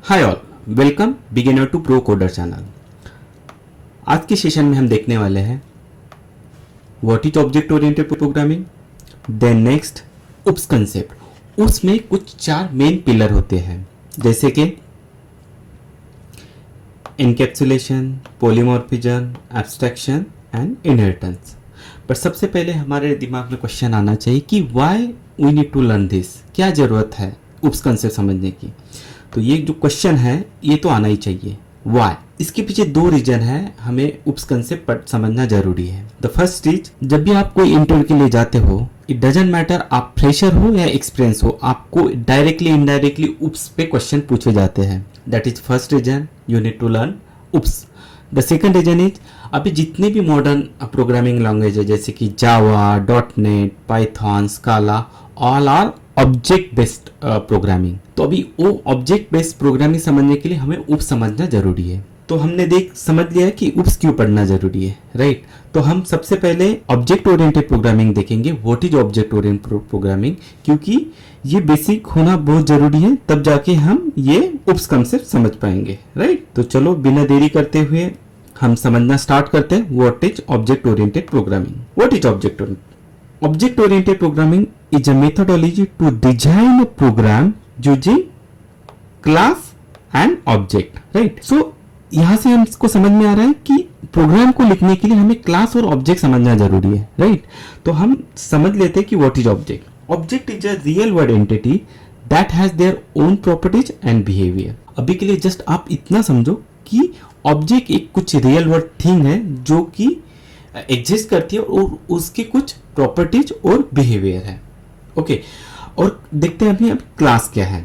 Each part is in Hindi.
Hi all, welcome beginner to pro coder channel. आज के सेशन में हम देखने वाले हैं what is object oriented programming, then next oops concept. उसमें कुछ चार मेन पिलर होते हैं जैसे कि encapsulation, polymorphism, abstraction and inheritance. पर सबसे पहले हमारे दिमाग में क्वेश्चन आना चाहिए कि why we need to learn this, क्या जरूरत है उप्स कंसेप्ट समझने की। तो ये जो क्वेश्चन है ये तो आना ही चाहिए, व्हाई। इसके पीछे दो रीजन है, हमें उप्स कंसेप्ट समझना जरूरी है। द फर्स्ट इज, जब भी आप कोई इंटरव्यू के लिए जाते हो, इट डजंट मैटर आप फ्रेशर हो या एक्सपीरियंस हो, आपको डायरेक्टली इनडायरेक्टली उप्स पे क्वेश्चन पूछे जाते हैं। That is first reason, you need to learn OOPs. The second reason is, अभी जितने भी मॉडर्न प्रोग्रामिंग लैंग्वेज है जैसे कि Java, dot net, Python, Scala, all are object based programming. तो अभी वो ऑब्जेक्ट बेस्ड प्रोग्रामिंग समझने के लिए हमें उप्स समझना जरूरी है। तो हमने समझ लिया कि उप्स क्यों पढ़ना जरूरी है, राइट। तो हम सबसे पहले ऑब्जेक्ट ओरिएंटेड प्रोग्रामिंग देखेंगे, what is object oriented programming, क्योंकि ये बेसिक होना बहुत जरूरी है, तब जाके हम ये उप्स कंसेप्ट समझ पाएंगे, राइट। तो चलो बिना देरी करते हुए हम समझना स्टार्ट करते हैं what is object oriented programming. What is object oriented? Object oriented programming is a methodology to design a program using class and object, right? So यहाँ से हमको समझ में आ रहा है कि प्रोग्राम को लिखने के लिए हमें क्लास और ऑब्जेक्ट समझना जरूरी है, राइट। तो हम समझ लेते हैं कि what is object. Object is a real world entity that has their own properties and behaviour. अभी के लिए जस्ट आप इतना समझो कि ऑब्जेक्ट एक कुछ रियल वर्ल्ड थिंग है जो कि एग्जिस्ट करती है और उसके कुछ प्रॉपर्टीज और बिहेवियर है, ओके। और देखते हैं अभी अब क्लास क्या है।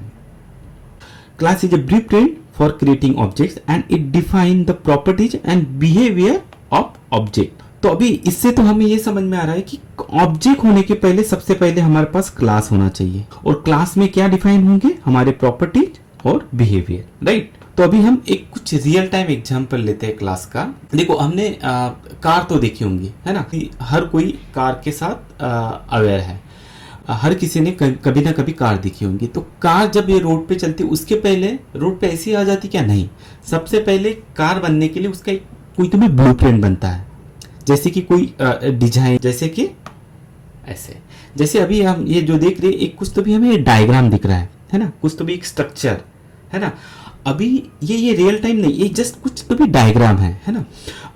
Class is a blueprint for creating objects and it define the properties and behaviour of object. तो अभी इससे तो हमें ये समझ में आ रहा है कि ऑब्जेक्ट होने के पहले सबसे पहले हमारे पास क्लास होना चाहिए, और क्लास में क्या डिफाइन होंगे, हमारे प्रॉपर्टीज और बिहेवियर, राइट। तो अभी हम एक कुछ रियल टाइम एग्जांपल लेते हैं क्लास का। देखो हमने कार तो देखी होंगी, है ना, कि हर कोई कार के साथ अवेयर है, हर किसी ने कभी ना कभी कार देखी होंगी। तो कार जब ये रोड पे चलती है उसके पहले रोड पे ऐसी आ जाती क्या? नहीं, सबसे पहले कार बनने के लिए उसका कोई तो भी ब्लूप्रिंट बनता है, जैसे कि कोई डिजाइन, जैसे कि ऐसे, जैसे अभी हम ये जो देख रहे हैं एक कुछ तो भी हमें डायग्राम दिख रहा है ना, कुछ तो भी एक स्ट्रक्चर है ना। अभी ये रियल टाइम नहीं, ये जस्ट कुछ तो भी डायग्राम है ना।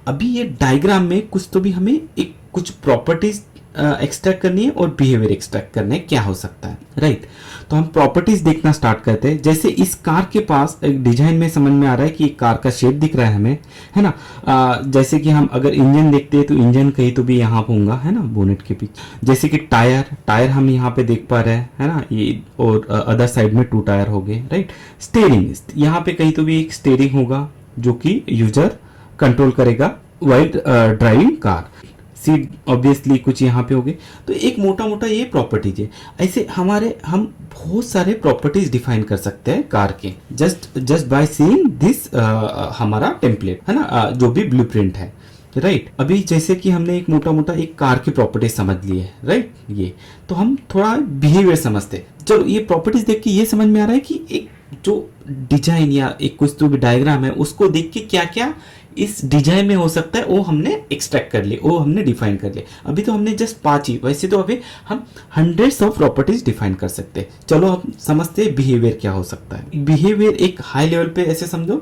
अभी ये डायग्राम में कुछ तो भी हमें एक कुछ प्रॉपर्टीज एक्सट्रैक्ट करनी है और बिहेवियर एक्सट्रैक्ट करना है, क्या हो सकता है, राइट। तो हम प्रॉपर्टीज देखना स्टार्ट करते हैं। जैसे इस कार के पास एक डिजाइन में समझ में आ रहा है कि कार का शेप दिख रहा है हमें, है ना। जैसे कि हम अगर इंजन देखते हैं तो इंजन कहीं तो भी यहाँ होगा, है ना, बोनेट के पीछे। जैसे कि टायर हम यहाँ पे देख पा रहे हैं, है ना, ये, और अदर साइड में 2 टायर हो गए, राइट। स्टीयरिंग, यहाँ पे कहीं तो भी एक स्टीयरिंग होगा जो कि यूजर कंट्रोल करेगा while driving car. Seat obviously कुछ यहाँ पे हो गए। तो एक मोटा मोटा ये प्रॉपर्टीज है। ऐसे हम बहुत सारे प्रॉपर्टीज डिफाइन कर सकते हैं कार के, जस्ट बाय सीइंग दिस हमारा टेम्पलेट, है ना, जो भी ब्लूप्रिंट है, राइट। अभी जैसे कि हमने एक मोटा मोटा एक कार की प्रॉपर्टीज समझ ली है, राइट। ये तो हम थोड़ा बिहेवियर समझते। चलो ये प्रॉपर्टीज देख के ये समझ में आ रहा है कि एक जो डिजाइन या एक कुछ तो भी डायग्राम है उसको देख के क्या क्या इस डिजाइन में हो सकता है वो हमने एक्सट्रैक्ट कर ली, वो हमने डिफाइन कर लिया। अभी तो हमने जस्ट 5 ही, वैसे तो अभी हम हंड्रेड्स ऑफ प्रॉपर्टीज डिफाइन कर सकते हैं। चलो हम समझते हैं बिहेवियर क्या हो सकता है। बिहेवियर एक हाई लेवल पे ऐसे समझो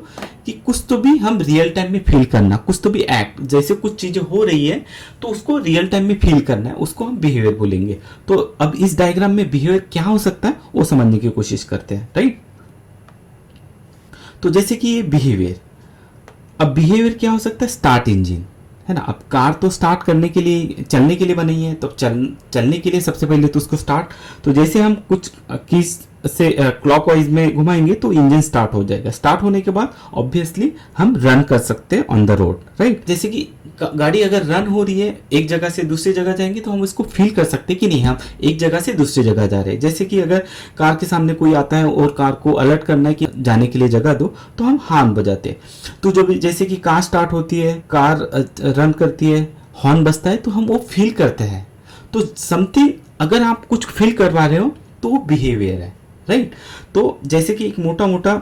कि कुछ तो भी हम रियल टाइम में फील करना, कुछ तो भी एक्ट, जैसे कुछ चीजें हो रही है तो उसको रियल टाइम में फील करना है, उसको हम बिहेवियर बोलेंगे। तो अब इस डायग्राम में बिहेवियर क्या हो सकता है वो समझने की कोशिश करते हैं, राइट। तो जैसे कि ये बिहेवियर, अब बिहेवियर क्या हो सकता है? स्टार्ट इंजन, है ना। अब कार तो स्टार्ट करने के लिए, चलने के लिए बनी है, तो चलने के लिए सबसे पहले तो उसको स्टार्ट, तो जैसे हम कुछ कीज से क्लॉकवाइज में घुमाएंगे तो इंजन स्टार्ट हो जाएगा। स्टार्ट होने के बाद ऑब्वियसली हम रन कर सकते हैं ऑन द रोड, राइट। जैसे कि गाड़ी अगर रन हो रही है, एक जगह से दूसरी जगह जाएंगे तो हम उसको फील कर सकते हैं कि नहीं हम एक जगह से दूसरी जगह जा रहे हैं। जैसे कि अगर कार के सामने कोई आता है और कार को अलर्ट करना है कि जाने के लिए जगह दो, तो हम हॉर्न बजाते हैं। तो जो जैसे कि कार स्टार्ट होती है, कार रन करती है, हॉर्न बजता है, तो हम वो फील करते हैं। तो समथिंग अगर आप कुछ फील करवा रहे हो तो वो बिहेवियर है, राइट। तो जैसे कि एक मोटा मोटा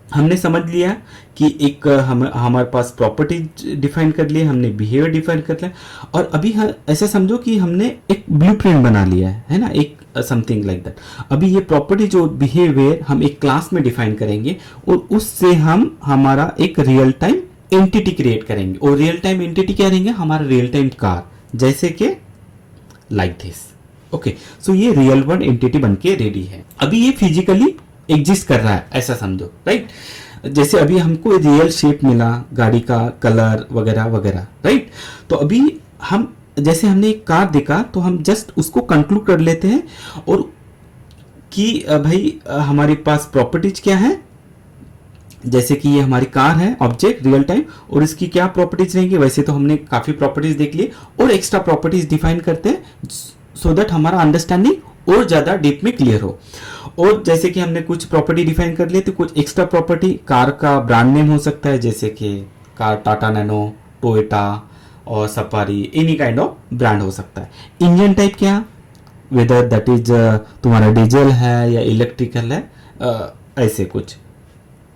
हमने समझ लिया कि एक हमारे पास प्रॉपर्टी डिफाइन कर लिया, हमने बिहेवियर डिफाइन कर लिया, और अभी ऐसा समझो कि हमने एक ब्लूप्रिंट बना लिया है ना, एक समथिंग लाइक दैट। अभी ये प्रॉपर्टी जो बिहेवियर हम एक क्लास में डिफाइन करेंगे और उससे हम हमारा एक रियल टाइम एंटिटी क्रिएट करेंगे, और रियल टाइम एंटिटी क्या रहेंगे, हमारा रियल टाइम कार, जैसे कि लाइक दिस। ओके, सो ये रियल वर्ल्ड एंटिटी बनके रेडी है। अभी ये फिजिकली एग्जिस्ट कर रहा है ऐसा समझो, राइट। जैसे अभी हमको रियल शेप मिला गाड़ी का, कलर वगैरह वगैरह, राइट। तो अभी हम जैसे हमने एक कार देखा तो हम जस्ट उसको कंक्लूड कर लेते हैं और कि भाई हमारे पास प्रॉपर्टीज क्या है, जैसे कि ये हमारी कार है ऑब्जेक्ट रियल टाइम, और इसकी क्या प्रॉपर्टीज रहेंगी। वैसे तो हमने काफी प्रॉपर्टीज देख ली और एक्स्ट्रा प्रॉपर्टीज डिफाइन करते हैं सो दैट हमारा अंडरस्टैंडिंग और ज्यादा डीप में क्लियर हो। और जैसे कि हमने कुछ प्रॉपर्टी डिफाइन कर लिए तो कुछ एक्स्ट्रा प्रॉपर्टी, कार का ब्रांड नेम हो सकता है, जैसे कि कार टाटा नैनो, टोयोटा और safari, any kind of brand हो सकता है। इंजन टाइप क्या, वेदर दैट इज तुम्हारा डीजल है या इलेक्ट्रिकल है, ऐसे कुछ।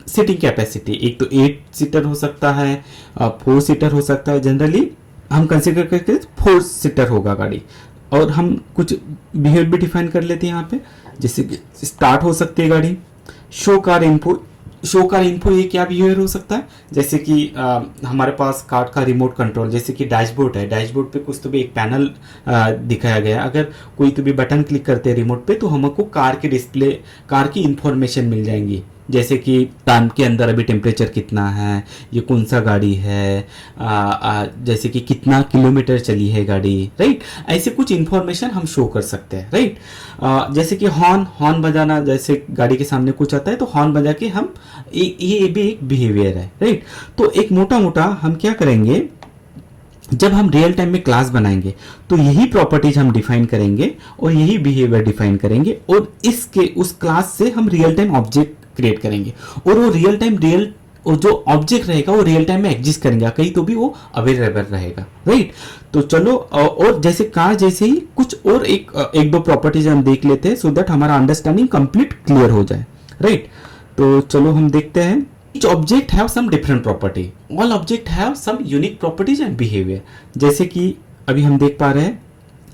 सीटिंग कैपेसिटी, एक तो 8 सीटर हो सकता है, 4 सीटर हो सकता है, जनरली हम कंसिडर करके 4 सीटर होगा गाड़ी। और हम कुछ बिहेवियर भी डिफाइन कर लेते हैं यहाँ पे, जैसे कि स्टार्ट हो सकती है गाड़ी, show car input. Show car input ये क्या बिहेवियर हो सकता है, जैसे कि हमारे पास कार का रिमोट कंट्रोल, जैसे कि डैशबोर्ड है, डैशबोर्ड पे कुछ तो भी एक पैनल दिखाया गया है, अगर कोई तो भी बटन क्लिक करते हैं रिमोट पे तो हमको कार के डिस्प्ले, कार की इंफॉर्मेशन मिल जाएंगी, जैसे कि टैंक के अंदर अभी टेम्परेचर कितना है, ये कौन सा गाड़ी है, जैसे कि कितना किलोमीटर चली है गाड़ी, राइट। ऐसे कुछ इंफॉर्मेशन हम शो कर सकते हैं, राइट। जैसे कि हॉर्न, हॉर्न बजाना, जैसे गाड़ी के सामने कुछ आता है तो हॉर्न बजा के हम, ये भी एक बिहेवियर है, राइट। तो एक मोटा मोटा हम क्या करेंगे, जब हम रियल टाइम में क्लास बनाएंगे तो यही प्रॉपर्टीज हम डिफाइन करेंगे और यही बिहेवियर डिफाइन करेंगे, और इसके उस क्लास से हम रियल टाइम ऑब्जेक्ट क्रिएट करेंगे, और वो रियल टाइम और जो ऑब्जेक्ट रहेगा वो रियल टाइम में एग्जिस्ट करेंगे, कहीं तो भी वो अवेलेबल रहेगा, राइट। तो चलो, और जैसे कार जैसे ही कुछ और एक दो प्रॉपर्टीज हम देख लेते हैं सो दैट हमारा अंडरस्टैंडिंग कंप्लीट क्लियर हो जाए, राइट। तो चलो हम देखते हैं। Each object have some different property. All object have some unique properties and behavior. जैसे कि अभी हम देख पा रहे हैं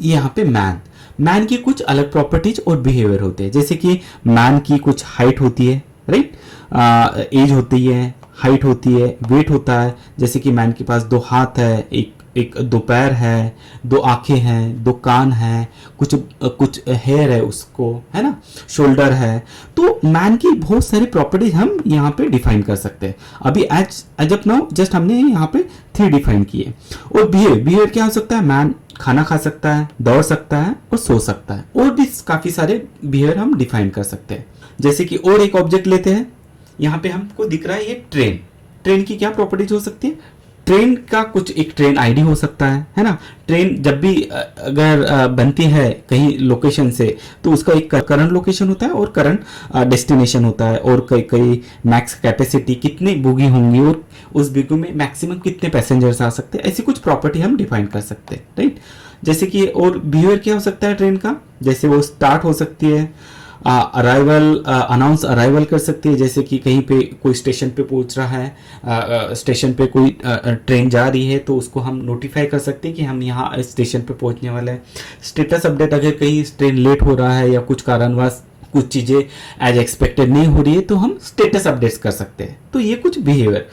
यहाँ पे मैन की कुछ अलग प्रॉपर्टीज और बिहेवियर होते हैं, जैसे कि मैन की कुछ हाइट होती है, राइट, एज होती है, हाइट होती है, वेट होता है, जैसे कि मैन के पास 2 हाथ है, एक 2 पैर है, 2 आंखें हैं, 2 कान हैं, कुछ हेयर है उसको, है ना, शोल्डर है। तो मैन की बहुत सारी प्रॉपर्टीज हम यहाँ पे डिफाइन कर सकते हैं। अभी एज ऑफ नाउ जस्ट हमने यहाँ पे 3 डिफाइन किए। और बिहेवियर क्या हो सकता है, मैन खाना खा सकता है, दौड़ सकता है और सो सकता है, और भी काफी सारे बिहेवियर हम डिफाइन कर सकते हैं। जैसे कि और एक ऑब्जेक्ट लेते हैं, यहाँ पे हमको दिख रहा है ये ट्रेन की क्या प्रॉपर्टीज हो सकती है, ट्रेन का कुछ एक ट्रेन आईडी हो सकता है ना। ट्रेन जब भी अगर बनती है कहीं लोकेशन से तो उसका एक करंट लोकेशन होता है और करंट डेस्टिनेशन होता है, और कई मैक्स कैपेसिटी कितनी बोगी होंगी और उस बोगी में मैक्सिमम कितने पैसेंजर्स आ सकते हैं, ऐसी कुछ प्रॉपर्टी हम डिफाइन कर सकते हैं, राइट। जैसे कि और बिहेवियर क्या हो सकता है ट्रेन का, जैसे वो स्टार्ट हो सकती है, अराइवल अनाउंस अराइवल कर सकती है, जैसे कि कहीं पे कोई स्टेशन पे पहुंच रहा है, स्टेशन पे कोई ट्रेन जा रही है तो उसको हम नोटिफाई कर सकते हैं कि हम यहाँ स्टेशन पे पहुंचने वाले हैं। स्टेटस अपडेट, अगर कहीं ट्रेन लेट हो रहा है या कुछ कारणवश कुछ चीज़ें एज एक्सपेक्टेड नहीं हो रही है तो हम स्टेटस अपडेट्स कर सकते हैं। तो ये कुछ बिहेवियर,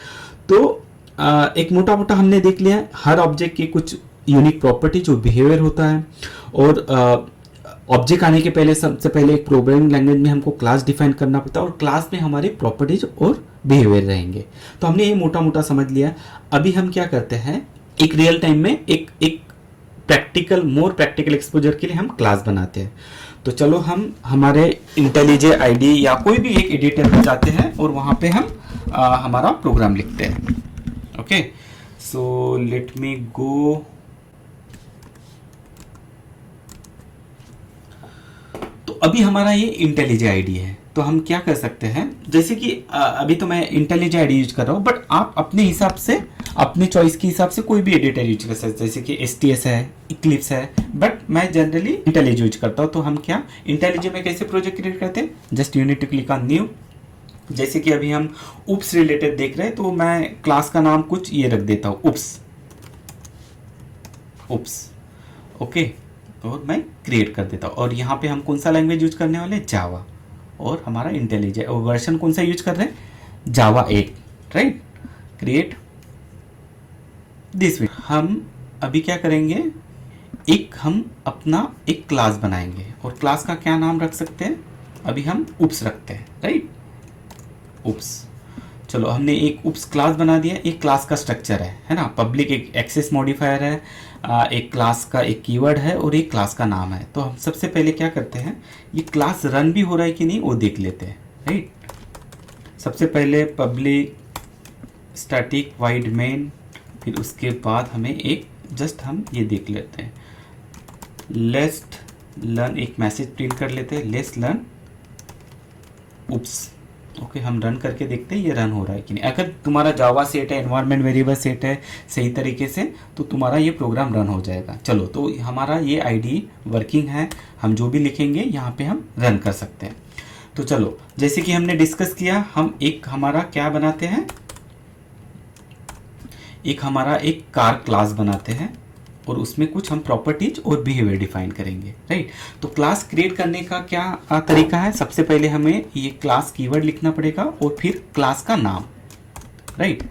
तो एक मोटा मोटा हमने देख लिया हर ऑब्जेक्ट की कुछ यूनिक प्रॉपर्टी जो बिहेवियर होता है। और ऑब्जेक्ट आने के पहले सबसे पहले एक प्रोग्रामिंग लैंग्वेज में हमको क्लास डिफाइन करना पड़ता है और क्लास में हमारे प्रॉपर्टीज और बिहेवियर रहेंगे। तो हमने ये मोटा मोटा समझ लिया। अभी हम क्या करते हैं, एक रियल टाइम में एक मोर प्रैक्टिकल एक्सपोजर के लिए हम क्लास बनाते हैं। तो चलो हम हमारे इंटेलिजे आईडी या कोई भी एक एडिटर पे जाते हैं और वहां पे हम हमारा प्रोग्राम लिखते हैं। ओके, सो लेट मी गो। तो अभी हमारा ये इंटेलिजे आईडी है, तो हम क्या कर सकते हैं, जैसे कि अभी तो मैं इंटेलिजे आईडी यूज कर रहा हूँ, बट आप अपने हिसाब से अपने चॉइस के हिसाब से कोई भी एडिटर यूज कर सकते हैं, जैसे कि STS है, इक्लिप्स है, बट मैं जनरली इंटेलिजे यूज करता हूँ। तो हम क्या इंटेलिजे में कैसे प्रोजेक्ट क्रिएट करते हैं, just you need to click on new जैसे कि अभी हम उप्स रिलेटेड देख रहे हैं, तो मैं क्लास का नाम कुछ ये रख देता हूँ, उप्स। ओके, और मैं क्रिएट कर देता हूँ। और यहाँ पे हम कौन सा लैंग्वेज यूज करने वाले हैं, जावा। और हमारा इंटेलिजेंट और वर्जन कौन सा यूज कर रहे हैं, जावा 8, राइट। Create this. हम अभी क्या करेंगे, हम अपना एक क्लास बनाएंगे, और क्लास का क्या नाम रख सकते हैं, अभी हम उप्स रखते हैं, राइट, उप्स। चलो, हमने एक उप्स क्लास बना दिया। एक क्लास का स्ट्रक्चर है ना, पब्लिक एक एक्सेस मॉडिफायर है, एक क्लास का एक कीवर्ड है, और एक क्लास का नाम है। तो हम सबसे पहले क्या करते हैं, ये क्लास रन भी हो रहा है कि नहीं वो देख लेते हैं, राइट। सबसे पहले पब्लिक स्टैटिक वाइड मेन, फिर उसके बाद हमें एक जस्ट हम ये देख लेते हैं, लेट्स लर्न, एक मैसेज प्रिंट कर लेते हैं, लेट्स लर्न उप्स। ओके, हम रन करके देखते हैं ये रन हो रहा है कि नहीं। अगर तुम्हारा जावा सेट है, एनवायरनमेंट वेरिएबल सेट है सही तरीके से, तो तुम्हारा ये प्रोग्राम रन हो जाएगा। चलो, तो हमारा ये आईडी वर्किंग है, हम जो भी लिखेंगे यहाँ पे हम रन कर सकते हैं। तो चलो, जैसे कि हमने डिस्कस किया, हम एक हमारा क्या बनाते हैं, हमारा एक कार क्लास बनाते हैं, और उसमें कुछ हम प्रॉपर्टीज और बिहेवियर डिफाइन करेंगे, राइट। तो क्लास क्रिएट करने का क्या तरीका है, सबसे पहले हमें ये क्लास कीवर्ड लिखना पड़ेगा, और फिर क्लास का नाम, राइट।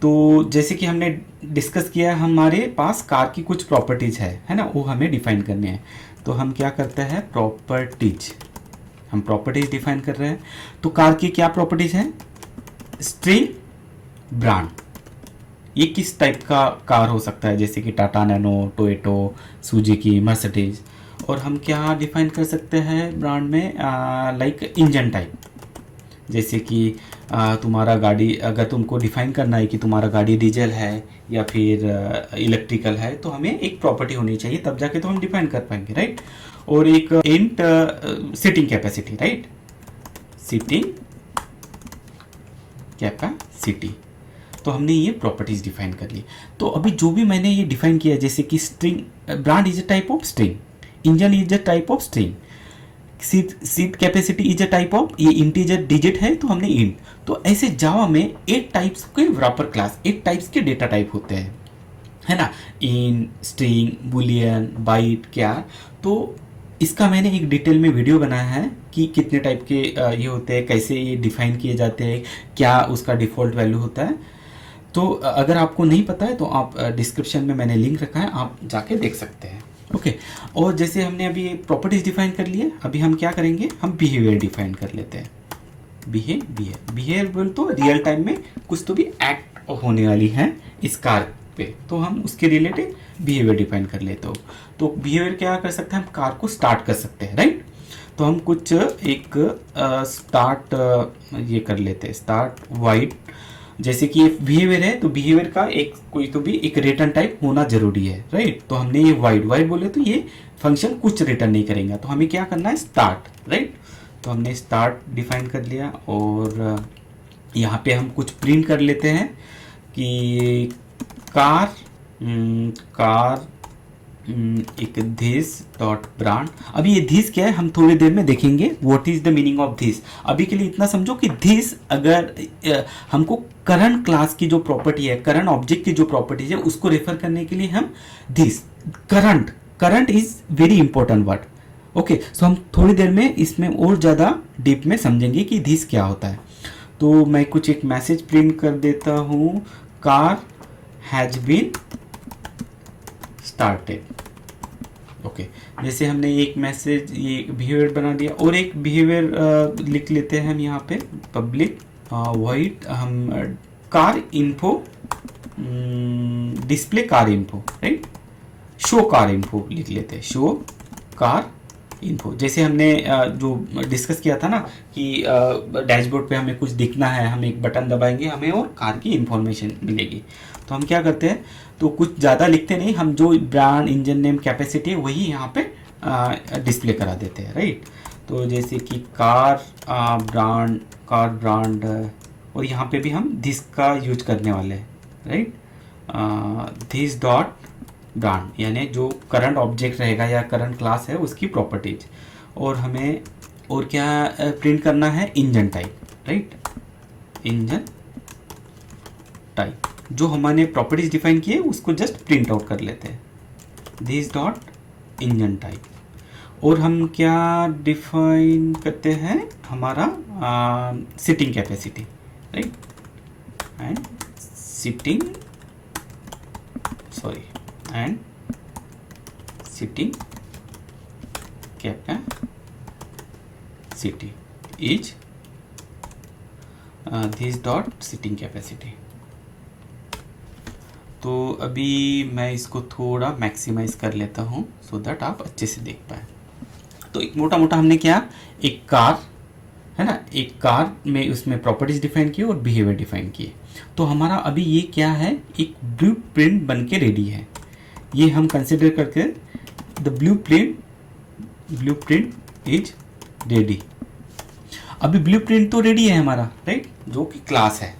तो जैसे कि हमने डिस्कस किया, हमारे पास कार की कुछ प्रॉपर्टीज है ना, वो हमें डिफाइन करने हैं। तो हम क्या करते हैं, प्रॉपर्टीज, हम प्रॉपर्टीज डिफाइन कर रहे हैं। तो कार की क्या प्रॉपर्टीज है, स्ट्रिंग, ब्रांड, ये किस टाइप का कार हो सकता है, जैसे कि Tata nano, Toyota, Suzuki, Mercedes. और हम क्या डिफाइन कर सकते हैं ब्रांड में, लाइक इंजन टाइप, जैसे कि तुम्हारा गाड़ी, अगर तुमको डिफाइन करना है कि तुम्हारा गाड़ी डीजल है या फिर इलेक्ट्रिकल है, तो हमें एक प्रॉपर्टी होनी चाहिए, तब जाके तो हम डिफाइन कर पाएंगे, राइट। और एक int seating capacity, right, seating capacity. तो हमने ये प्रॉपर्टीज डिफाइन कर ली। तो अभी जो भी मैंने ये डिफाइन किया, जैसे कि string, brand is a type of string, engine is a type of string, seat capacity is a type of, ये इंटीजर डिजिट है तो हमने इंट। तो ऐसे जावा में 8 टाइप्स के रैपर क्लास, 8 टाइप्स के डेटा टाइप होते हैं, है ना, इन, स्ट्रिंग, बुलियन, बाइट, क्या। तो इसका मैंने एक डिटेल में वीडियो बनाया है कि कितने टाइप के ये होते हैं, कैसे ये डिफाइन किए जाते हैं, क्या उसका डिफ़ॉल्ट वैल्यू होता है। तो अगर आपको नहीं पता है तो आप डिस्क्रिप्शन में मैंने लिंक रखा है, आप जाके देख सकते हैं, ओके। और जैसे हमने अभी प्रॉपर्टीज डिफाइन कर लिए, अभी हम क्या करेंगे, हम बिहेवियर डिफाइन कर लेते हैं। बिहेवियर तो रियल टाइम में कुछ तो भी एक्ट होने वाली है इस कार पे, तो हम उसके रिलेटेड बिहेवियर डिफाइन कर लेते हो। तो बिहेवियर क्या कर सकते हैं, हम कार को स्टार्ट कर सकते हैं, राइट। तो हम कुछ एक स्टार्ट ये कर लेते हैं, स्टार्ट वाइड, जैसे कि बिहेवियर है तो बिहेवियर का एक कोई तो भी एक रिटर्न टाइप होना जरूरी है, राइट। तो हमने ये वाइड बोले तो ये फंक्शन कुछ रिटर्न नहीं करेगा, तो हमें क्या करना है, स्टार्ट, राइट। तो हमने स्टार्ट डिफाइन कर लिया, और यहाँ पे हम कुछ प्रिंट कर लेते हैं कि कार एक दिस डॉट ब्रांड। अभी ये दिस क्या है हम थोड़ी देर में देखेंगे, what is the meaning of this. अभी के लिए इतना समझो कि दिस अगर हमको करंट क्लास की जो प्रॉपर्टी है, करंट ऑब्जेक्ट की जो प्रॉपर्टीज है, उसको रेफर करने के लिए हम this, current is very important word, okay. So हम थोड़ी देर में इसमें और ज़्यादा डीप में समझेंगे कि दिस क्या होता है। तो मैं कुछ एक मैसेज प्रिंट कर देता हूँ, car has been started, okay. जैसे हमने एक मैसेज ये बिहेवियर बना दिया, और एक बिहेवियर लिख लेते हैं हम यहाँ पे, पब्लिक वाइड, हम car info, display car info, right, show car info लिख लेते हैं, शो कार इन्फो। जैसे हमने जो डिस्कस किया था ना कि डैशबोर्ड पे हमें कुछ दिखना है, हम एक बटन दबाएंगे हमें और कार की इंफॉर्मेशन मिलेगी। तो हम क्या करते हैं, तो कुछ ज़्यादा लिखते नहीं, हम जो ब्रांड, इंजन नेम, कैपेसिटी है वही यहाँ पे डिस्प्ले करा देते हैं, राइट। तो जैसे कि कार ब्रांड, और यहाँ पे भी हम दिस का यूज करने वाले हैं, राइट, दिस डॉट ब्रांड, यानी जो करंट ऑब्जेक्ट रहेगा या करंट क्लास है उसकी प्रॉपर्टीज। और हमें और क्या प्रिंट करना है, engine type, right, engine type, जो हमने प्रॉपर्टीज डिफाइन किए उसको जस्ट प्रिंट आउट कर लेते हैं, दिस डॉट इंजन टाइप। और हम क्या डिफाइन करते हैं, हमारा sitting capacity, right, and sitting capacity is this dot sitting capacity. तो अभी मैं इसको थोड़ा मैक्सिमाइज कर लेता हूँ सो दैट आप अच्छे से देख पाए। तो एक मोटा मोटा हमने क्या, एक कार है ना, एक कार में उसमें प्रॉपर्टीज डिफाइन किए और बिहेवियर डिफाइन किए। तो हमारा अभी ये क्या है, एक ब्लूप्रिंट बन के रेडी है। ये हम कंसिडर करके द ब्लूप्रिंट इज रेडी। अभी ब्लूप्रिंट तो रेडी है हमारा, राइट, जो कि क्लास है।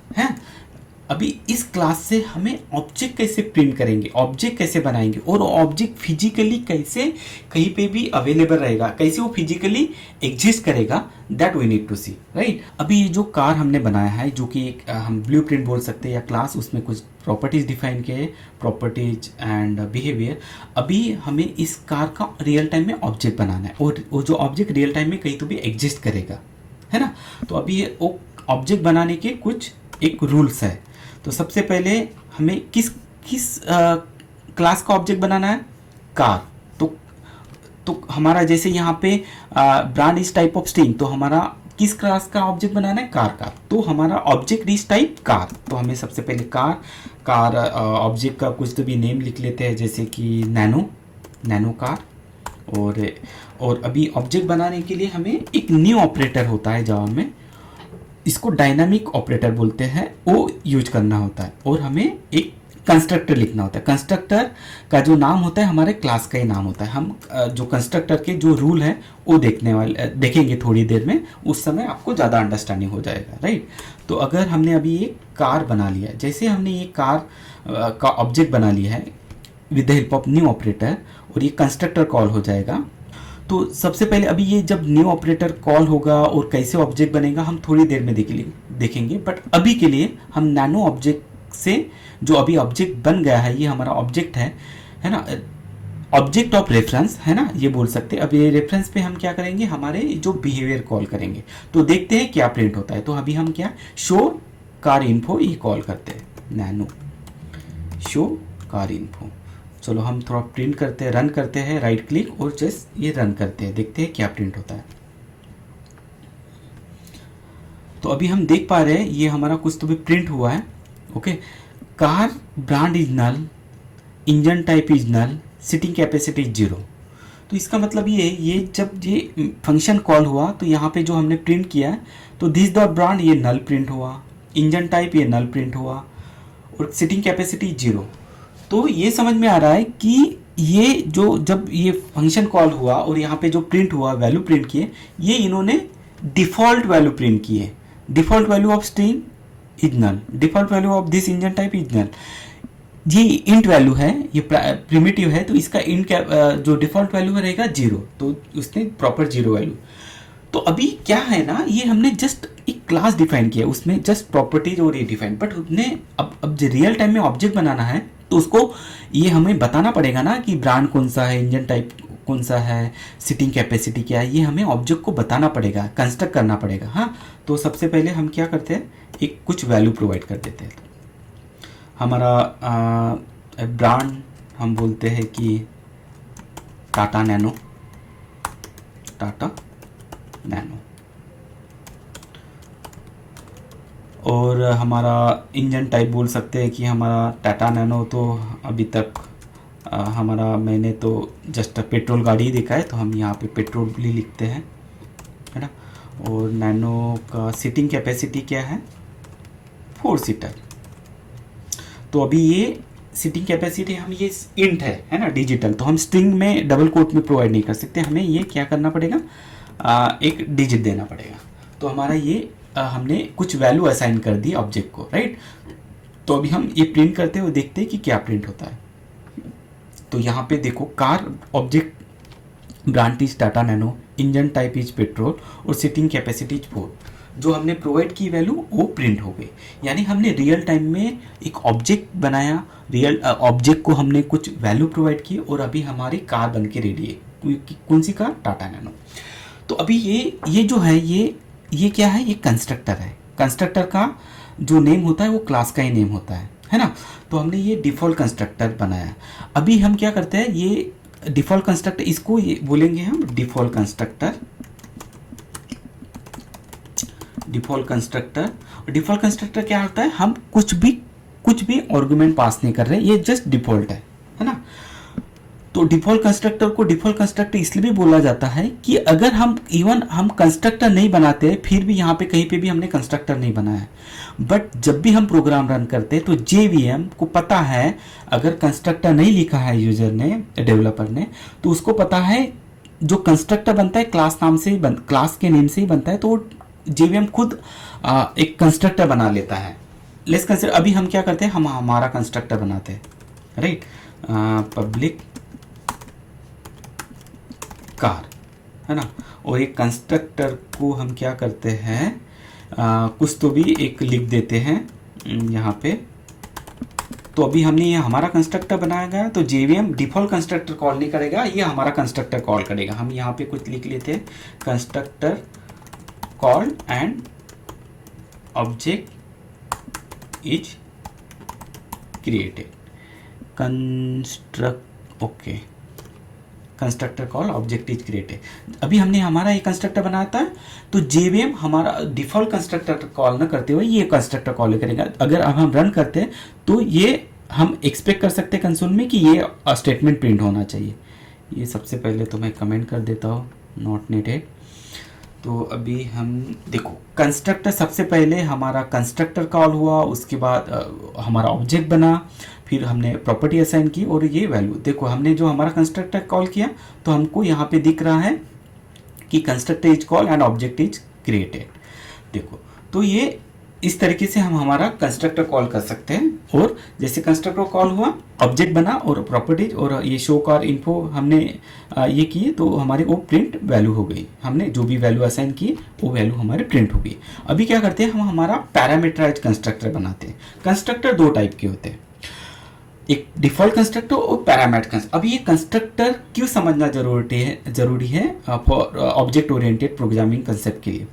अभी इस क्लास से हमें ऑब्जेक्ट कैसे प्रिंट करेंगे, ऑब्जेक्ट कैसे बनाएंगे, और ऑब्जेक्ट फिजिकली कैसे कहीं पे भी अवेलेबल रहेगा, कैसे वो फिजिकली एग्जिस्ट करेगा, that we need to see, right. अभी ये जो कार हमने बनाया है, जो कि एक हम ब्लूप्रिंट बोल सकते हैं या क्लास, उसमें कुछ प्रॉपर्टीज डिफाइन किए, प्रॉपर्टीज एंड बिहेवियर। अभी हमें इस कार का रियल टाइम में ऑब्जेक्ट बनाना है, और वो जो ऑब्जेक्ट रियल टाइम में कहीं तो भी एग्जिस्ट करेगा, है ना। तो अभी वो ऑब्जेक्ट बनाने के कुछ एक रूल्स है। तो सबसे पहले हमें किस क्लास का ऑब्जेक्ट बनाना है, कार। तो हमारा जैसे यहाँ पे brand is type of string, तो हमारा किस क्लास का ऑब्जेक्ट बनाना है, कार का। तो हमारा ऑब्जेक्ट इज टाइप कार, तो हमें सबसे पहले कार ऑब्जेक्ट का कुछ तो भी नेम लिख लेते हैं, जैसे कि नैनो कार। और अभी ऑब्जेक्ट बनाने के लिए हमें एक न्यू ऑपरेटर होता है जावा में, इसको डायनामिक ऑपरेटर बोलते हैं, वो यूज करना होता है। और हमें एक कंस्ट्रक्टर लिखना होता है। कंस्ट्रक्टर का जो नाम होता है हमारे क्लास का ही नाम होता है। हम जो कंस्ट्रक्टर के जो रूल है वो देखेंगे थोड़ी देर में, उस समय आपको ज़्यादा अंडरस्टैंडिंग हो जाएगा, राइट। तो अगर हमने अभी एक कार बना लिया, जैसे हमने ये कार का ऑब्जेक्ट बना लिया है with the help of new operator, और ये कंस्ट्रक्टर कॉल हो जाएगा। तो सबसे पहले अभी ये जब न्यू ऑपरेटर कॉल होगा और कैसे ऑब्जेक्ट बनेगा हम थोड़ी देर में देखेंगे। बट अभी के लिए हम नैनो ऑब्जेक्ट से, जो अभी ऑब्जेक्ट बन गया है, ये हमारा ऑब्जेक्ट है ना, ऑब्जेक्ट ऑफ रेफरेंस है ना, ये बोल सकते हैं। अब ये रेफरेंस पे हम क्या करेंगे, हमारे जो बिहेवियर कॉल करेंगे, तो देखते हैं क्या प्रिंट होता है। तो अभी हम क्या, शो कार इन्फो ये कॉल करते हैं, नैनो शो कार इन्फो। चलो हम थोड़ा प्रिंट करते हैं, रन करते हैं, राइट क्लिक और जस्ट ये रन करते हैं, देखते हैं क्या प्रिंट होता है। तो अभी हम देख पा रहे हैं ये हमारा कुछ तो भी प्रिंट हुआ है, okay. Car brand is null, engine type is null, sitting capacity is 0। तो इसका मतलब ये जब ये फंक्शन कॉल हुआ तो यहाँ पे जो हमने प्रिंट किया है, तो दिस डॉट ब्रांड ये नल प्रिंट हुआ, इंजन टाइप ये नल प्रिंट हुआ, और सिटिंग कैपेसिटी 0। तो ये समझ में आ रहा है कि ये जो जब ये फंक्शन कॉल हुआ और यहाँ पे जो प्रिंट हुआ, वैल्यू प्रिंट किए, ये इन्होंने डिफ़ॉल्ट वैल्यू प्रिंट किए। Default value of string is null, default value of this engine type is null. ये इंट वैल्यू है, ये प्रिमिटिव है, तो इसका इंट जो डिफ़ॉल्ट वैल्यू रहेगा 0, तो उसने प्रॉपर 0 वैल्यू। तो अभी क्या है ना, ये हमने जस्ट एक क्लास डिफाइन किया, उसमें जस्ट प्रॉपर्टीज और ये डिफाइन, बट उसने अब रियल टाइम में ऑब्जेक्ट बनाना है तो उसको ये हमें बताना पड़ेगा ना कि ब्रांड कौन सा है, इंजन टाइप कौन सा है, सिटिंग कैपेसिटी क्या है, ये हमें ऑब्जेक्ट को बताना पड़ेगा, कंस्ट्रक्ट करना पड़ेगा। हाँ, तो सबसे पहले हम क्या करते हैं, एक कुछ वैल्यू प्रोवाइड कर देते हैं। हमारा ब्रांड हम बोलते हैं कि टाटा नैनो, और हमारा इंजन टाइप बोल सकते हैं कि हमारा टाटा नैनो। तो अभी तक हमारा मैंने तो जस्ट पेट्रोल गाड़ी ही देखा है, तो हम यहाँ पे पेट्रोल भी लिखते हैं, है ना। और नैनो का सीटिंग कैपेसिटी क्या है, 4 सीटर। तो अभी ये सीटिंग कैपेसिटी हम ये इंट है ना, डिजिटल, तो हम स्ट्रिंग में डबल कोट में प्रोवाइड नहीं कर सकते, हमें ये क्या करना पड़ेगा, एक डिजिट देना पड़ेगा। तो हमारा ये हमने कुछ वैल्यू असाइन कर दी ऑब्जेक्ट को, राइट। तो अभी हम ये प्रिंट करते हुए देखते हैं कि क्या प्रिंट होता है। तो यहाँ पे देखो, car object brand is Tata nano, engine type is petrol और सीटिंग कैपेसिटी इज 4। जो हमने प्रोवाइड की वैल्यू वो प्रिंट हो गई। यानी हमने रियल टाइम में एक ऑब्जेक्ट बनाया, रियल ऑब्जेक्ट को हमने कुछ वैल्यू प्रोवाइड की और अभी हमारी कार बन के रेडी है। कौन सी कार? टाटा नैनो। तो अभी ये जो है ये क्या है? ये कंस्ट्रक्टर है। कंस्ट्रक्टर का जो नेम होता है वो क्लास का ही नेम होता है ना। तो हमने ये डिफ़ॉल्ट कंस्ट्रक्टर बनाया। अभी हम क्या करते हैं, ये डिफ़ॉल्ट कंस्ट्रक्टर, इसको ये बोलेंगे हम default constructor. Default constructor, default constructor क्या होता है? हम कुछ भी आर्गुमेंट पास नहीं कर रहे, ये जस्ट डिफ़ॉल्ट है ना। तो डिफ़ॉल्ट कंस्ट्रक्टर को डिफ़ॉल्ट कंस्ट्रक्टर इसलिए भी बोला जाता है कि अगर हम कंस्ट्रक्टर नहीं बनाते, फिर भी यहाँ पे कहीं पे भी हमने कंस्ट्रक्टर नहीं बनाया है, बट जब भी हम प्रोग्राम रन करते हैं तो जेवीएम को पता है अगर कंस्ट्रक्टर नहीं लिखा है यूजर ने, डेवलपर ने, तो उसको पता है जो कंस्ट्रक्टर बनता है क्लास नाम से ही क्लास के नेम से ही बनता है, तो जेवीएम खुद एक कंस्ट्रक्टर बना लेता है। लेट्स कंसिडर, अभी हम क्या करते हैं, हम हमारा कंस्ट्रक्टर बनाते हैं, राइट। पब्लिक कार है ना, और एक कंस्ट्रक्टर को हम क्या करते हैं, कुछ तो भी एक लिख देते हैं यहाँ पे। तो अभी हमने ये हमारा कंस्ट्रक्टर बनाया गया, तो जेवीएम डिफ़ॉल्ट कंस्ट्रक्टर कॉल नहीं करेगा, ये हमारा कंस्ट्रक्टर कॉल करेगा। हम यहाँ पे कुछ लिख लेते हैं, constructor call and object is created. Okay, constructor call object is created. अभी हमने हमारा ये कंस्ट्रक्टर बनाया था, तो जेवीएम हमारा डिफ़ॉल्ट कंस्ट्रक्टर कॉल ना करते हुए ये कंस्ट्रक्टर कॉल करेगा। अगर अब हम रन करते हैं तो ये हम एक्सपेक्ट कर सकते हैं कंसोल में कि ये स्टेटमेंट प्रिंट होना चाहिए। ये सबसे पहले तो मैं कमेंट कर देता हूँ, नॉट नीडेड। तो अभी हम देखो, कंस्ट्रक्टर सबसे पहले हमारा कंस्ट्रक्टर कॉल हुआ, उसके बाद हमारा ऑब्जेक्ट बना, फिर हमने प्रॉपर्टी असाइन की और ये वैल्यू देखो, हमने जो हमारा कंस्ट्रक्टर कॉल किया तो हमको यहाँ पे दिख रहा है कि constructor is call and object is created. देखो, तो ये इस तरीके से हम हमारा कंस्ट्रक्टर कॉल कर सकते हैं। और जैसे कंस्ट्रक्टर कॉल हुआ, ऑब्जेक्ट बना और प्रॉपर्टीज और ये शो कार इन्फो हमने ये किए, तो हमारे वो प्रिंट वैल्यू हो गई। हमने जो भी वैल्यू असाइन की वो वैल्यू हमारे प्रिंट हो गई। अभी क्या करते हैं, हम हमारा पैरामीटराइज्ड कंस्ट्रक्टर बनाते हैं। कंस्ट्रक्टर दो टाइप के होते हैं, एक डिफ़ॉल्ट कंस्ट्रक्टर और पैरामीटर कंस्ट्रक्टर। अभी ये कंस्ट्रक्टर क्यों समझना जरूरी है for object oriented programming concept के लिए,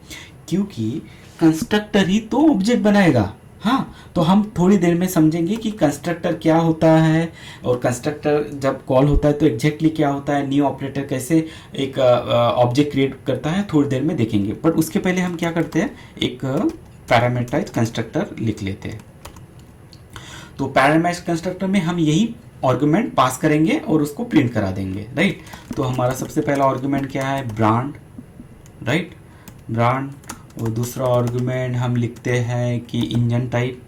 क्योंकि कंस्ट्रक्टर ही तो ऑब्जेक्ट बनाएगा। हाँ, तो हम थोड़ी देर में समझेंगे कि कंस्ट्रक्टर क्या होता है और कंस्ट्रक्टर जब कॉल होता है तो एग्जैक्टली क्या होता है, न्यू ऑपरेटर कैसे एक ऑब्जेक्ट क्रिएट करता है, थोड़ी देर में देखेंगे। बट उसके पहले हम क्या करते हैं, एक पैरामीटराइज्ड कंस्ट्रक्टर लिख लेते हैं। तो पैरामीटराइज्ड कंस्ट्रक्टर में हम यही आर्गुमेंट पास करेंगे और उसको प्रिंट करा देंगे, राइट। तो हमारा सबसे पहला आर्गुमेंट क्या है, ब्रांड, राइट, ब्रांड। और दूसरा आर्गुमेंट हम लिखते हैं कि इंजन टाइप।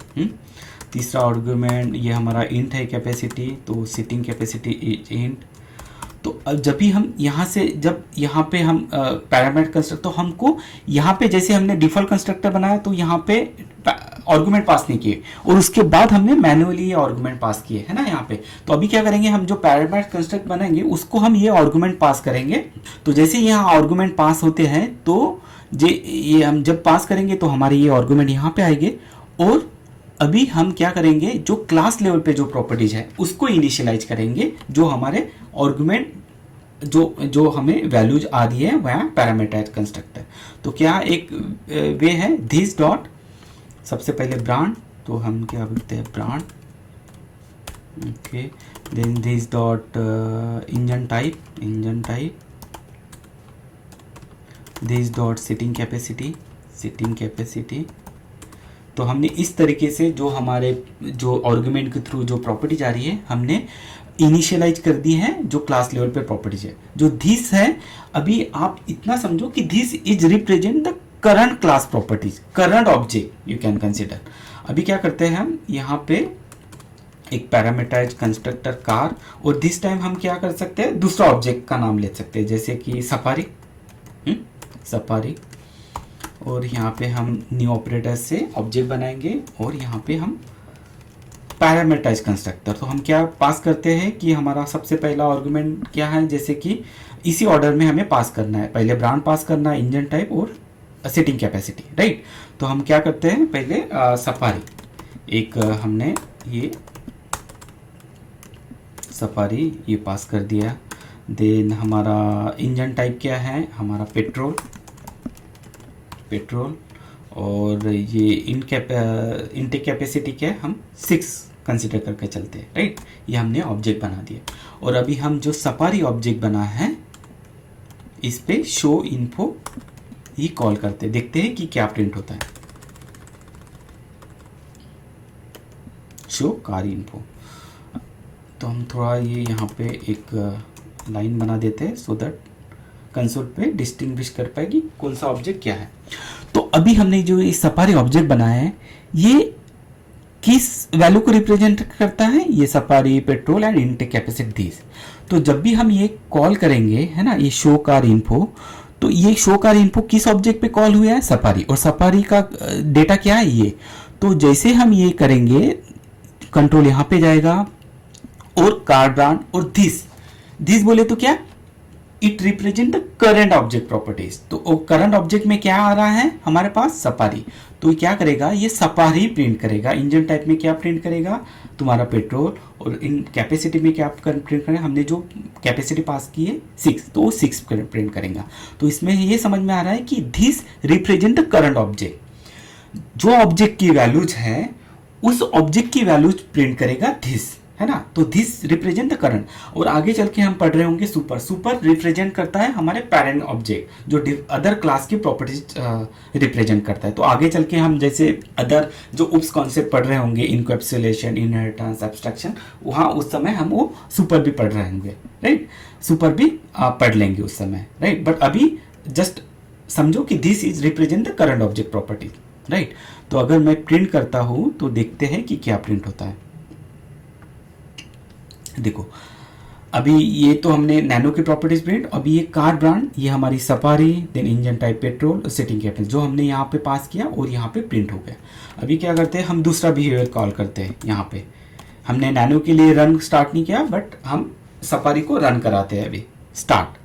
तीसरा आर्गुमेंट ये हमारा इंट है कैपेसिटी, तो सिटिंग कैपेसिटी इज इंट। तो अब जब भी हम यहाँ से, जब यहाँ पे हम पैरामीटर कंस्ट्रक्टर, तो हमको यहाँ पे जैसे हमने डिफ़ॉल्ट कंस्ट्रक्टर बनाया तो यहाँ पे आर्गुमेंट पास नहीं किए और उसके बाद हमने मैन्युअली ये आर्गुमेंट पास किए, है ना यहाँ पे। तो अभी क्या करेंगे, हम जो पैरामीटर कंस्ट्रक्ट बनाएंगे उसको हम ये आर्गुमेंट पास करेंगे। तो जैसे यहाँ आर्गुमेंट पास होते हैं तो ये हम जब पास करेंगे तो हमारे ये आर्गुमेंट यहाँ पे आएंगे। और अभी हम क्या करेंगे, जो क्लास लेवल पे जो प्रॉपर्टीज है उसको इनिशियलाइज करेंगे, जो हमारे आर्गुमेंट जो हमें वैल्यूज आ रही है वह पैरामीटराइज्ड कंस्ट्रक्टर। तो क्या एक वे है, दिस डॉट, सबसे पहले ब्रांड, तो हम क्या बोलते हैं, brand, okay, then this dot engine type, this dot sitting capacity. तो हमने इस तरीके से जो हमारे जो आर्गुमेंट के थ्रू जो प्रॉपर्टी जा रही है हमने इनिशियलाइज कर दी है, जो क्लास लेवल पे प्रॉपर्टीज है। जो दिस है, अभी आप इतना समझो कि this is represent the current class properties, current object you can consider. अभी क्या करते हैं हम, यहाँ पे एक पैरामीटराइज्ड कंस्ट्रक्टर कार, और दिस टाइम हम क्या कर सकते हैं, दूसरा ऑब्जेक्ट का नाम ले सकते हैं, जैसे कि सफारी। और यहाँ पे हम न्यू ऑपरेटर से ऑब्जेक्ट बनाएंगे और यहाँ पे हम पैरामीटराइज्ड कंस्ट्रक्टर। तो हम क्या पास करते हैं कि हमारा सबसे पहला आर्गुमेंट क्या है, जैसे कि इसी ऑर्डर में हमें पास करना है, पहले ब्रांड पास करना है, इंजन टाइप और सेटिंग कैपेसिटी, राइट। तो हम क्या करते हैं, पहले सफारी एक हमने ये सफारी ये पास कर दिया। देन हमारा इंजन टाइप क्या है, हमारा पेट्रोल, और ये इनटेक कैपेसिटी क्या है, हम 6 कंसिडर करके चलते हैं, राइट। ये हमने ऑब्जेक्ट बना दिया। और अभी हम जो सफारी ऑब्जेक्ट बना है इस पे शो इन्फो ही कॉल करते हैं, देखते हैं कि क्या प्रिंट होता है। Show car info. तो हम थोड़ा ये यहाँ पे एक लाइन बना देते हैं सो दैट कंसोल पे डिस्टिंग्विश कर पाएगी कौन सा ऑब्जेक्ट क्या है। तो अभी हमने जो ये सफारी ऑब्जेक्ट बनाया है ये किस वैल्यू को रिप्रेजेंट करता है, ये safari, petrol and intake capacity this. तो जब भी हम ये कॉल करेंगे, है ना, ये शो कार इन्फो, तो ये शो कार इन्फो किस ऑब्जेक्ट पे कॉल हुआ है, सफारी, और सफारी का डेटा क्या है ये। तो जैसे हम ये करेंगे कंट्रोल यहाँ पे जाएगा और कार ब्रांड और दिस बोले तो क्या, it represent the current object properties. तो करंट ऑब्जेक्ट में क्या आ रहा है हमारे पास, सफारी। तो क्या करेगा, ये सफारी प्रिंट करेगा। इंजन टाइप में क्या प्रिंट करेगा, तुम्हारा पेट्रोल, और इन कैपेसिटी में क्या प्रिंट करेगा, हमने जो कैपेसिटी पास की है 6, तो वो 6 प्रिंट करेगा। तो इसमें ये समझ में आ रहा है कि this represent the current object. जो ऑब्जेक्ट की वैल्यूज है उस ऑब्जेक्ट की वैल्यूज प्रिंट करेगा दिस, है ना। तो दिस रिप्रेजेंट द करंट। और आगे चल के हम पढ़ रहे होंगे सुपर रिप्रेजेंट करता है हमारे पेरेंट ऑब्जेक्ट, जो अदर क्लास की प्रॉपर्टीज रिप्रेजेंट करता है। तो आगे चल के हम जैसे अदर जो उप्स कॉन्सेप्ट पढ़ रहे होंगे, इनकैप्सुलेशन, इनहेरिटेंस, एब्स्ट्रैक्शन, वहाँ उस समय हम वो सुपर भी पढ़ रहे होंगे, राइट। सुपर भी पढ़ लेंगे उस समय, राइट। बट अभी जस्ट समझो कि this is represent the current object property, right. तो अगर मैं प्रिंट करता हूं तो देखते हैं कि क्या प्रिंट होता है। देखो अभी ये तो हमने नैनो की प्रॉपर्टीज प्रिंट, अभी ये कार ब्रांड, ये हमारी Safari, then engine type petrol, setting capacity जो हमने यहाँ पे पास किया और यहाँ पे प्रिंट हो गया। अभी क्या करते हैं, हम दूसरा बिहेवियर कॉल करते हैं। यहाँ पे हमने नैनो के लिए रन स्टार्ट नहीं किया, बट हम सफारी को रन कराते हैं अभी स्टार्ट।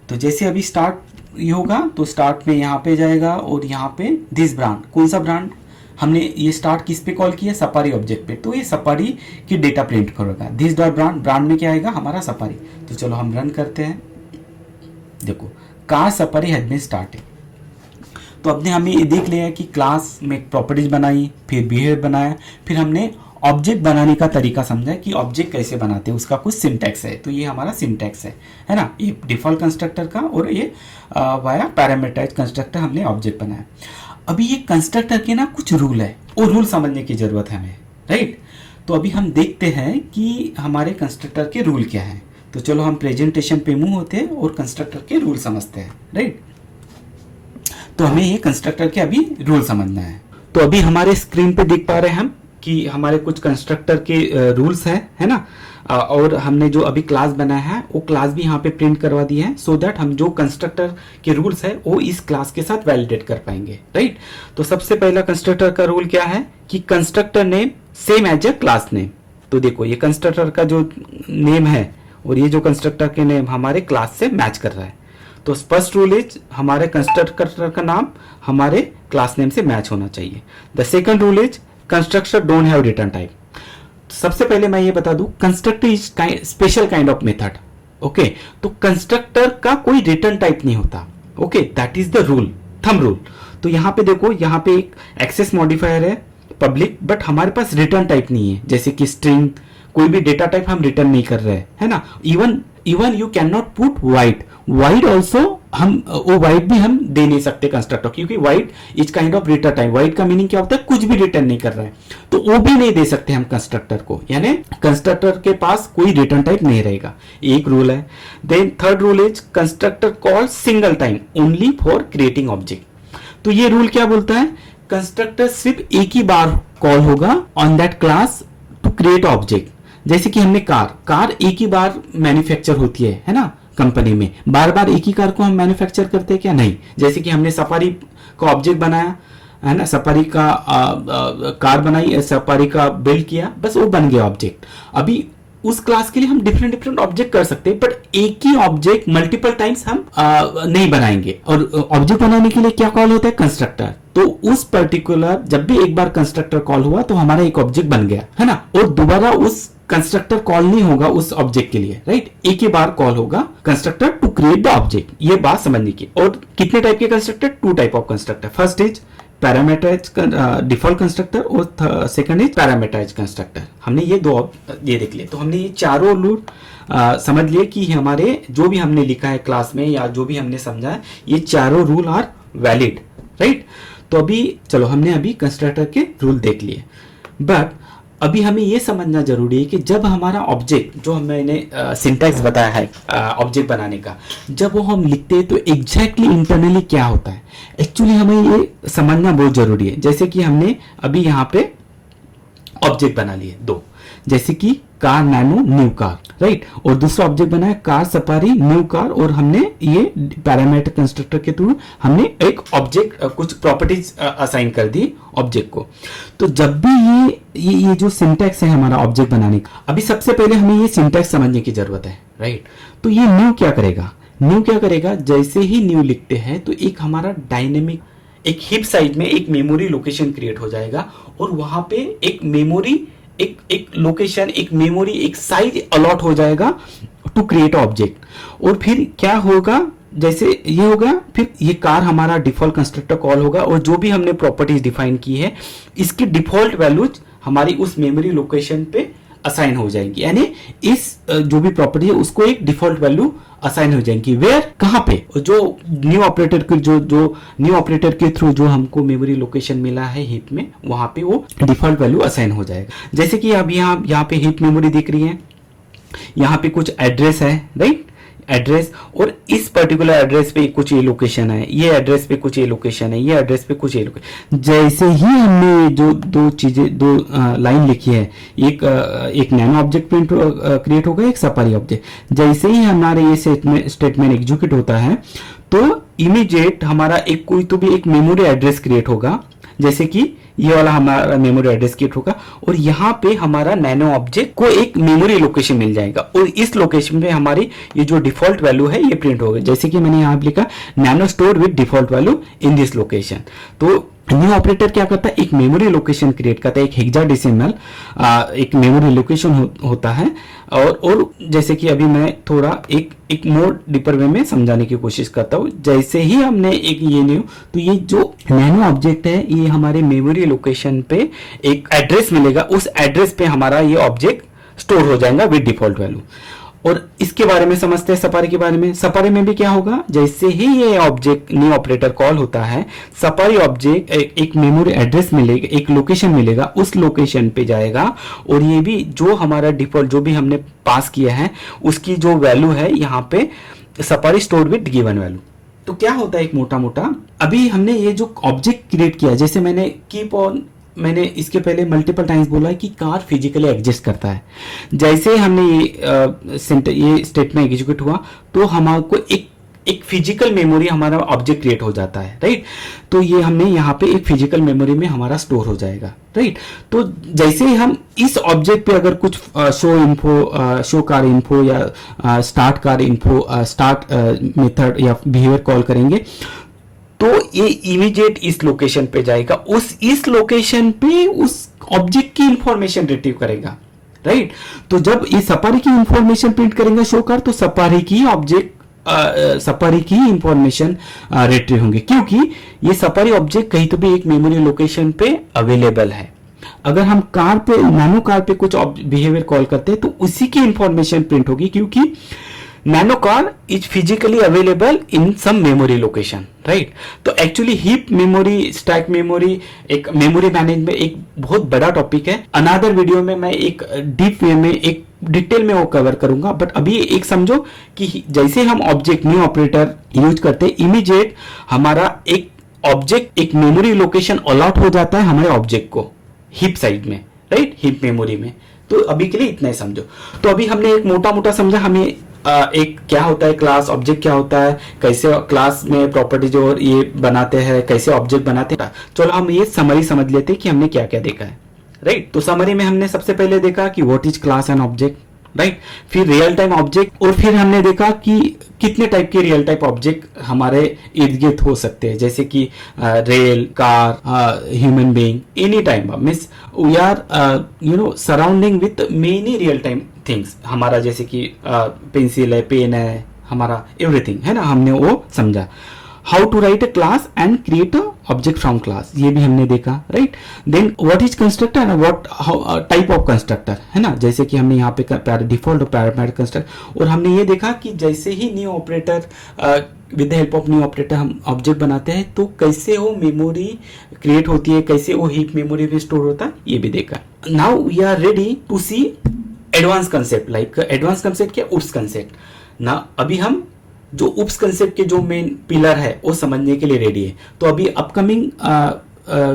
तो जैसे अभी स्टार्ट ये होगा तो स्टार्ट में यहाँ पे जाएगा और यहाँ पे दिस ब्रांड, कौन सा ब्रांड, हमने ये स्टार्ट किस पे कॉल किया, सफारी ऑब्जेक्ट पे। तो ये सफारी की डेटा प्रिंट करेगा। दिस डॉट ब्रांड में क्या आएगा, हमारा सफारी। तो चलो हम रन करते हैं। देखो car Safari has been started. तो अपने हमें ये देख लिया कि क्लास में प्रॉपर्टीज बनाई, फिर बिहेवियर बनाया, फिर हमने ऑब्जेक्ट बनाने का तरीका समझा कि ऑब्जेक्ट कैसे बनाते हैं, उसका कुछ सिंटैक्स है। तो ये हमारा सिंटैक्स है ना, ये डिफॉल्ट कंस्ट्रक्टर का, और ये वाया पैरामीटराइज्ड कंस्ट्रक्टर हमने ऑब्जेक्ट बनाया। अभी ये कंस्ट्रक्टर के ना कुछ रूल है, और रूल समझने की जरूरत है हमें, राइट। तो अभी हम देखते हैं कि हमारे कंस्ट्रक्टर के रूल क्या है। तो चलो हम प्रेजेंटेशन पे मूव होते हैं और कंस्ट्रक्टर के रूल समझते हैं, राइट। तो हमें ये कंस्ट्रक्टर के अभी रूल समझना है। तो अभी हमारे स्क्रीन पे देख पा रहे हैं हम कि हमारे कुछ कंस्ट्रक्टर के रूल्स है ना। और हमने जो अभी क्लास बनाया है वो क्लास भी यहाँ पे प्रिंट करवा दी है, सो दैट हम जो कंस्ट्रक्टर के रूल्स है वो इस क्लास के साथ वैलिडेट कर पाएंगे, राइट। तो सबसे पहला कंस्ट्रक्टर का रूल क्या है कि constructor name same as a class name. तो देखो ये कंस्ट्रक्टर का जो नेम है और ये जो कंस्ट्रक्टर के नेम हमारे क्लास से मैच कर रहा है। तो फर्स्ट रूल इज हमारे कंस्ट्रक्टर का नाम हमारे क्लास नेम से मैच होना चाहिए। The second rule is constructor don't have return type. सबसे पहले मैं ये बता दूं, constructor is special kind of method, okay. तो कंस्ट्रक्टर का कोई रिटर्न टाइप नहीं होता, okay, that is the rule, thumb rule. तो यहाँ पे देखो, यहाँ पे एक एक्सेस मॉडिफायर है पब्लिक, बट हमारे पास रिटर्न टाइप नहीं है, जैसे कि स्ट्रिंग, कोई भी डेटा टाइप हम रिटर्न नहीं कर रहे हैं, है ना। Even you can not put wide also, हम वो वाइड भी हम दे नहीं सकते कंस्ट्रक्टर, क्योंकि wide is kind of return type. Wide का मीनिंग क्या होता है, कुछ भी रिटर्न नहीं कर रहा है, तो वो भी नहीं दे सकते हम कंस्ट्रक्टर को, यानी कंस्ट्रक्टर के पास कोई रिटर्न टाइप नहीं रहेगा। एक रूल है। Then third rule is constructor call single time only for creating object. तो ये रूल क्या बोलता है, कंस्ट्रक्टर सिर्फ एक ही बार कॉल होगा on that class to create object. जैसे कि हमने कार एक ही बार मैन्युफैक्चर होती है ना, कंपनी में बार बार एक ही कार को हम मैन्युफैक्चर करते हैं क्या, नहीं। जैसे कि हमने सफारी का ऑब्जेक्ट बनाया है ना, सफारी का कार बनाई, सफारी का बिल्ड किया, बस वो बन गया ऑब्जेक्ट। अभी उस क्लास के लिए हम डिफरेंट डिफरेंट ऑब्जेक्ट कर सकते हैं, बट एक ही ऑब्जेक्ट मल्टीपल टाइम्स हम नहीं बनाएंगे। और ऑब्जेक्ट बनाने के लिए क्या कॉल होता है? कंस्ट्रक्टर। तो उस पर्टिकुलर जब भी एक बार कंस्ट्रक्टर कॉल हुआ तो हमारा एक ऑब्जेक्ट बन गया, है ना, और दोबारा उस कंस्ट्रक्टर कॉल नहीं होगा उस ऑब्जेक्ट के लिए, राइट। एक ही बार कॉल होगा constructor to create the object. ये बात समझने की। और कितने टाइप के constructor? 2 type of constructor. First is parameterise default constructor और सेकंड इज पैरामीटराइज कंस्ट्रक्टर। हमने ये ये देख लिए। तो हमने ये चारों रूल समझ लिए कि हमारे जो भी हमने लिखा है क्लास में या जो भी हमने समझा है, ये चारों रूल आर वैलिड, राइट। तो अभी चलो, हमने अभी कंस्ट्रक्टर के रूल देख लिए, बट अभी हमें यह समझना जरूरी है कि जब हमारा ऑब्जेक्ट, जो मैंने सिंटैक्स बताया है ऑब्जेक्ट बनाने का, जब वो हम लिखते हैं तो एग्जैक्टली इंटरनली क्या होता है, एक्चुअली हमें ये समझना बहुत जरूरी है। जैसे कि हमने अभी यहाँ पे ऑब्जेक्ट बना लिए 2, जैसे कि car nano new car, right. और दूसरा ऑब्जेक्ट बनाया कार सफारी न्यू कार, और हमने ये पैरामीटर कंस्ट्रक्टर के थ्रू हमने एक ऑब्जेक्ट कुछ प्रॉपर्टीज असाइन कर दी ऑब्जेक्ट को। तो जब भी ये जो सिंटैक्स है हमारा ऑब्जेक्ट बनाने का, अभी सबसे पहले हमें ये सिंटैक्स समझने की जरूरत है, राइट। तो ये न्यू क्या करेगा? न्यू क्या करेगा? जैसे ही न्यू लिखते हैं तो एक हमारा डायनेमिक, एक हिप साइज में एक मेमोरी लोकेशन क्रिएट हो जाएगा, और वहां पे एक मेमोरी, एक लोकेशन, एक मेमोरी, एक साइज अलॉट हो जाएगा टू क्रिएट ऑब्जेक्ट। और फिर क्या होगा? जैसे ये हो गया, फिर ये कार हमारा डिफॉल्ट कंस्ट्रक्टर कॉल होगा, और जो भी हमने प्रॉपर्टीज डिफाइन की है इसकी डिफॉल्ट वैल्यूज हमारी उस मेमोरी लोकेशन पे असाइन हो जाएंगी। यानी इस जो भी प्रॉपर्टी है उसको एक डिफॉल्ट वैल्यू असाइन हो जाएंगी। वेयर? कहां पे? जो न्यू ऑपरेटर के जो न्यू ऑपरेटर के थ्रू जो हमको मेमोरी लोकेशन मिला है हिप में, वहां पे वो डिफॉल्ट वैल्यू असाइन हो जाएगा। जैसे कि अब यहाँ पे हिप मेमोरी दिख रही है, यहाँ पे कुछ एड्रेस है, राइट, एड्रेस, और इस पर्टिकुलर एड्रेस पे कुछ ये लोकेशन है, ये एड्रेस पे कुछ ये लोकेशन है, ये एड्रेस पे कुछ ये लोकेशन। जैसे ही हमने जो दो लाइन लिखी है, एक नैनो ऑब्जेक्ट प्रिंट क्रिएट होगा, एक सफारी ऑब्जेक्ट। जैसे ही हमारे ये स्टेटमेंट एग्जीक्यूट होता है तो इमीडिएट हमारा एक कोई तो भी एक मेमोरी एड्रेस क्रिएट होगा, जैसे कि ये वाला हमारा मेमोरी एड्रेस क्रिएट होगा, और यहाँ पे हमारा नैनो ऑब्जेक्ट को एक मेमोरी लोकेशन मिल जाएगा, और इस लोकेशन पे हमारी ये जो डिफॉल्ट वैल्यू है ये प्रिंट होगा। जैसे कि मैंने यहाँ पे लिखा nano store with default value in this location. तो न्यू ऑपरेटर क्या करता है? एक मेमोरी लोकेशन क्रिएट करता है, एक हेक्साडेसिमल एक मेमोरी लोकेशन होता है। और जैसे कि अभी मैं थोड़ा एक मोर डीपर वे में समझाने की कोशिश करता हूँ। जैसे ही हमने एक ये न्यू, तो ये जो नैनो ऑब्जेक्ट है ये हमारे मेमोरी लोकेशन पे एक एड्रेस मिलेगा, उस एड्रेस पे हमारा ये ऑब्जेक्ट स्टोर हो जाएगा विद डिफॉल्ट वैल्यू। और इसके बारे में समझते हैं सफारी के बारे में। सफारी में भी क्या होगा? जैसे ही ये ऑब्जेक्ट न्यू ऑपरेटर कॉल होता है, सफारी ऑब्जेक्ट एक मेमोरी एड्रेस मिलेगा, एक लोकेशन मिलेगा, उस लोकेशन पे जाएगा, और ये भी जो हमारा डिफॉल्ट जो भी हमने पास किया है उसकी जो वैल्यू है यहाँ पे safari store with given value. तो क्या होता है एक मोटा मोटा, अभी हमने ये जो ऑब्जेक्ट क्रिएट किया, जैसे मैंने इसके पहले मल्टीपल टाइम्स बोला है कि कार फिजिकली एग्जिस्ट करता है। जैसे हमने ये स्टेटमेंट एग्जीक्यूट हुआ तो हमारे एक फिजिकल मेमोरी हमारा ऑब्जेक्ट क्रिएट हो जाता है, राइट। तो ये हमने यहाँ पे एक फिजिकल मेमोरी में हमारा स्टोर हो जाएगा, राइट। तो जैसे ही हम इस ऑब्जेक्ट पे अगर कुछ शो कार इन्फो या start car info, start method या बिहेवियर कॉल करेंगे, तो ये इमीडिएट इस लोकेशन पे जाएगा, इस लोकेशन पे उस ऑब्जेक्ट की इंफॉर्मेशन रिट्रीव करेगा, राइट। तो जब ये सफारी की इंफॉर्मेशन प्रिंट करेंगे शो कार, तो सफारी की इंफॉर्मेशन रिट्रीव होंगे, क्योंकि ये सफारी ऑब्जेक्ट कहीं तो भी एक मेमोरी लोकेशन पे अवेलेबल है। अगर हम नैनो कार पे कुछ बिहेवियर कॉल करते हैं तो उसी की इंफॉर्मेशन प्रिंट होगी, क्योंकि nano car is physically available in some memory location, right. तो actually heap memory, stack memory, एक मेमोरी मैनेजमेंट एक बहुत बड़ा टॉपिक है। अनदर वीडियो में मैं एक डीप वे में, एक डिटेल में वो कवर करूंगा, बट अभी एक समझो कि जैसे हम ऑब्जेक्ट न्यू ऑपरेटर यूज करते हैं, इमीडिएट हमारा एक ऑब्जेक्ट एक मेमोरी लोकेशन अलॉट हो जाता है हमारे ऑब्जेक्ट को हीप साइड में, राइट, हीप मेमोरी में। तो अभी के लिए इतना ही समझो। तो अभी हमने एक मोटा मोटा समझा हमें एक क्या होता है क्लास, ऑब्जेक्ट क्या होता है, कैसे क्लास में प्रॉपर्टीज और ये बनाते हैं, कैसे ऑब्जेक्ट बनाते हैं। चलो हम ये समरी समझ लेते हैं कि हमने क्या क्या देखा है, राइट। तो समरी में हमने सबसे पहले देखा कि what is class and object, right. फिर रियल टाइम ऑब्जेक्ट, और फिर हमने देखा कि कितने टाइप के रियल टाइम ऑब्जेक्ट हमारे इर्द गिर्द हो सकते हैं, जैसे कि rail, car, human being, any time means we are surrounding with many real time things. हमारा जैसे कि पेंसिल है, पेन है, हमारा एवरीथिंग है ना, हमने वो समझा। How to write a class and create a object from class, ये भी हमने देखा, right. Then what is constructor and what type of constructor, है ना, जैसे कि हमने यहाँ पे डिफॉल्ट और पैरामीटर कंस्ट्रक्ट, और हमने ये देखा कि जैसे ही new operator with the help of new operator हम ऑब्जेक्ट बनाते हैं तो कैसे वो मेमोरी क्रिएट होती है, कैसे वो हीप मेमोरी में स्टोर होता है, ये भी देखा। Now we are ready to see advance concept, like advance concept क्या, उप्स कंसेप्ट ना। अभी हम जो उप्स कंसेप्ट के जो मेन पिलर है वो समझने के लिए रेडी है। तो अभी अपकमिंग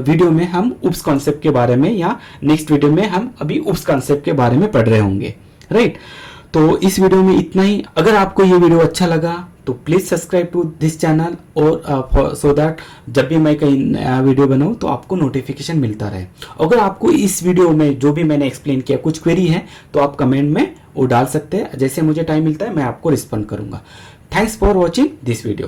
वीडियो में हम उप्स कॉन्सेप्ट के बारे में, या नेक्स्ट वीडियो में हम अभी उप्स कॉन्सेप्ट के बारे में पढ़ रहे होंगे, राइट। तो इस वीडियो में इतना ही। अगर आपको ये वीडियो अच्छा लगा तो please subscribe to this channel, और सो दैट जब भी मैं कहीं नया वीडियो बनाऊं तो आपको नोटिफिकेशन मिलता रहे। अगर आपको इस वीडियो में जो भी मैंने एक्सप्लेन किया कुछ क्वेरी है तो आप कमेंट में वो डाल सकते हैं, जैसे मुझे टाइम मिलता है मैं आपको रिस्पॉन्ड करूंगा। Thanks for watching this video.